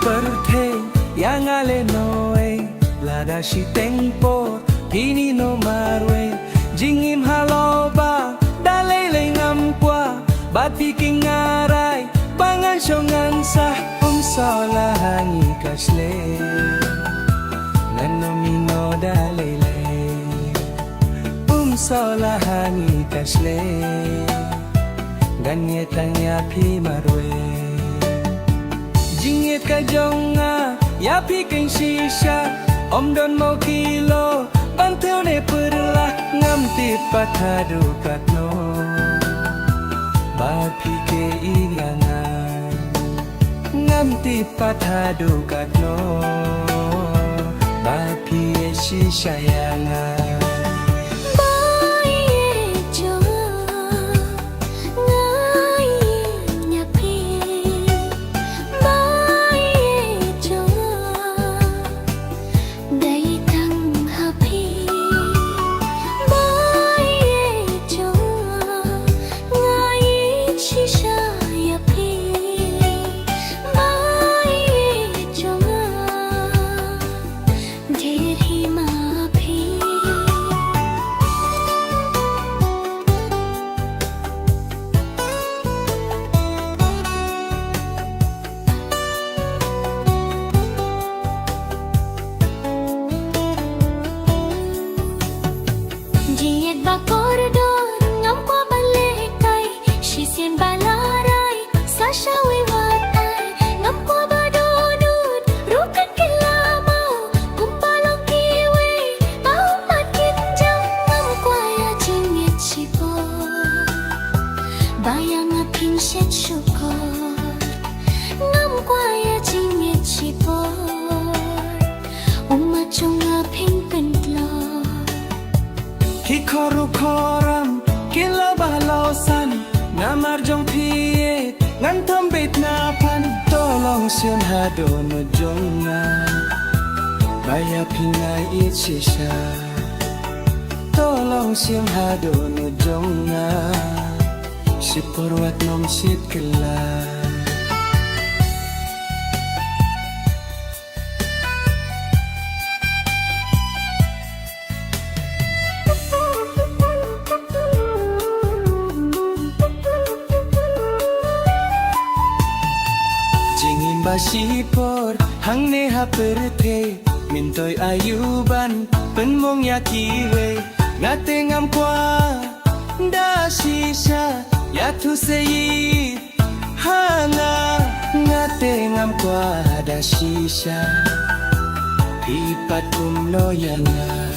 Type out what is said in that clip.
Perthe yang ale noe lada si tempo pini no marwe jingim haloba dalele ngampua bati kingarai bangan songan sah salahangi kasle nanomino dalele salahangi kasle ganyetang yapi marwe Jingit ka jonga, yapi keng shisha Om don mau kilo, bantel ne perlah Ngam tipat hadu katno Bapi ke ilangan Ngam tipat hadu katno Bapi e shisha yangan Bayang aping set syukur Ngam kuaya jingit cipor Umat jong aping pentlor Ki koru koram, ki labah lausan Namar jong piet, ngan tombit napan Tolong siun hado no jonga Baya pingai itchisha Tolong siun hado no jonga Si porwat nom sit kela Jingin ba si por hang ne ha perthe Mintoy ayuban penmong yakiwe Ngate ngam kwa da shisha Ya tu seyi hanga ngate ngam kwa da shisha Pipat kumlo yanga